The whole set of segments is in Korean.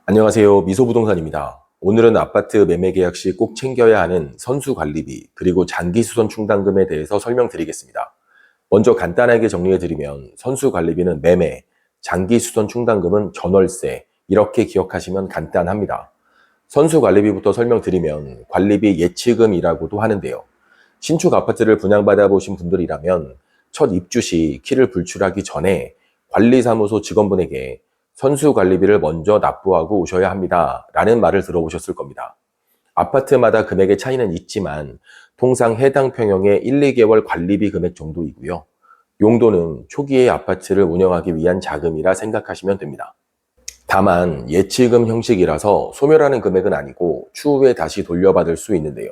안녕하세요. 미소부동산입니다. 오늘은 아파트 매매 계약 시 꼭 챙겨야 하는 선수관리비 그리고 장기수선 충당금에 대해서 설명드리겠습니다. 먼저 간단하게 정리해드리면 선수관리비는 매매, 장기수선 충당금은 전월세 이렇게 기억하시면 간단합니다. 선수관리비부터 설명드리면 관리비 예치금이라고도 하는데요. 신축 아파트를 분양받아 보신 분들이라면 첫 입주 시 키를 불출하기 전에 관리사무소 직원분에게 선수관리비를 먼저 납부하고 오셔야 합니다. 라는 말을 들어보셨을 겁니다. 아파트마다 금액의 차이는 있지만 통상 해당 평형의 1, 2개월 관리비 금액 정도이고요. 용도는 초기에 아파트를 운영하기 위한 자금이라 생각하시면 됩니다. 다만 예치금 형식이라서 소멸하는 금액은 아니고 추후에 다시 돌려받을 수 있는데요.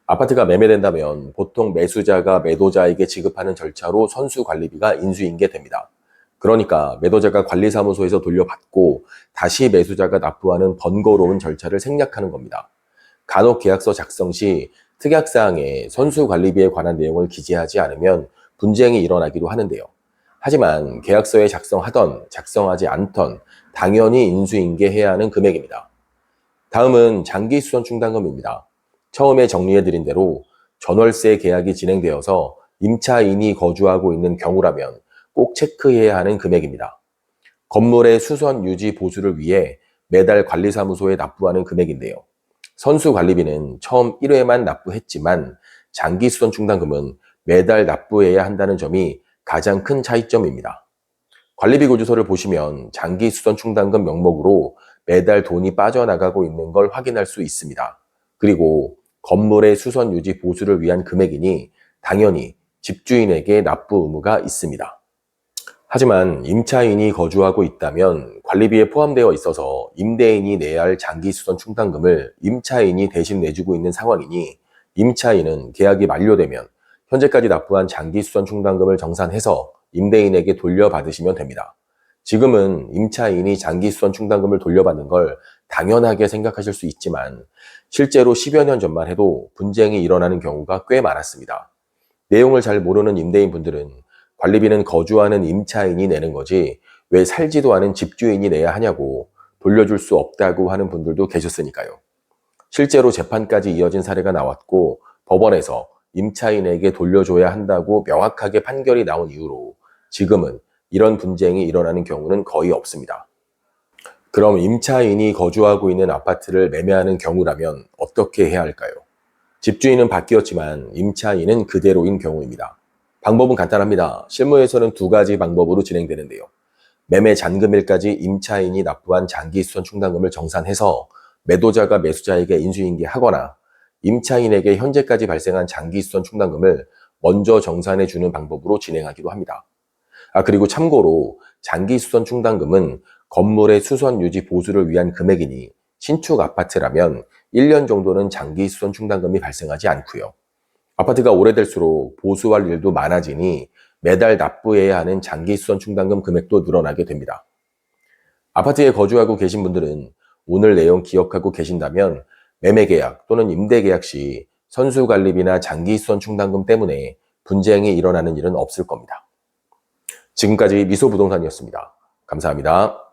아파트가 매매된다면 보통 매수자가 매도자에게 지급하는 절차로 선수관리비가 인수인계 됩니다. 그러니까 매도자가 관리사무소에서 돌려받고 다시 매수자가 납부하는 번거로운 절차를 생략하는 겁니다. 간혹 계약서 작성 시 특약사항에 선수관리비에 관한 내용을 기재하지 않으면 분쟁이 일어나기도 하는데요. 하지만 계약서에 작성하던 작성하지 않던 당연히 인수인계해야 하는 금액입니다. 다음은 장기수선 충당금입니다. 처음에 정리해드린 대로 전월세 계약이 진행되어서 임차인이 거주하고 있는 경우라면 꼭 체크해야 하는 금액입니다. 건물의 수선 유지 보수를 위해 매달 관리사무소에 납부하는 금액인데요. 선수관리비는 처음 1회만 납부했지만 장기수선 충당금은 매달 납부해야 한다는 점이 가장 큰 차이점입니다. 관리비 고지서를 보시면 장기수선 충당금 명목으로 매달 돈이 빠져나가고 있는 걸 확인할 수 있습니다. 그리고 건물의 수선 유지 보수를 위한 금액이니 당연히 집주인에게 납부 의무가 있습니다. 하지만 임차인이 거주하고 있다면 관리비에 포함되어 있어서 임대인이 내야 할 장기수선 충당금을 임차인이 대신 내주고 있는 상황이니 임차인은 계약이 만료되면 현재까지 납부한 장기수선 충당금을 정산해서 임대인에게 돌려받으시면 됩니다. 지금은 임차인이 장기수선 충당금을 돌려받는 걸 당연하게 생각하실 수 있지만 실제로 10여 년 전만 해도 분쟁이 일어나는 경우가 꽤 많았습니다. 내용을 잘 모르는 임대인분들은 관리비는 거주하는 임차인이 내는 거지 왜 살지도 않은 집주인이 내야 하냐고 돌려줄 수 없다고 하는 분들도 계셨으니까요. 실제로 재판까지 이어진 사례가 나왔고 법원에서 임차인에게 돌려줘야 한다고 명확하게 판결이 나온 이후로 지금은 이런 분쟁이 일어나는 경우는 거의 없습니다. 그럼 임차인이 거주하고 있는 아파트를 매매하는 경우라면 어떻게 해야 할까요? 집주인은 바뀌었지만 임차인은 그대로인 경우입니다. 방법은 간단합니다. 실무에서는 두 가지 방법으로 진행되는데요. 매매 잔금일까지 임차인이 납부한 장기수선 충당금을 정산해서 매도자가 매수자에게 인수인계하거나 임차인에게 현재까지 발생한 장기수선 충당금을 먼저 정산해 주는 방법으로 진행하기도 합니다. 그리고 참고로 장기수선 충당금은 건물의 수선 유지 보수를 위한 금액이니 신축 아파트라면 1년 정도는 장기수선 충당금이 발생하지 않고요. 아파트가 오래될수록 보수할 일도 많아지니 매달 납부해야 하는 장기수선 충당금 금액도 늘어나게 됩니다. 아파트에 거주하고 계신 분들은 오늘 내용 기억하고 계신다면 매매계약 또는 임대계약 시 선수관리비나 장기수선 충당금 때문에 분쟁이 일어나는 일은 없을 겁니다. 지금까지 미소부동산이었습니다. 감사합니다.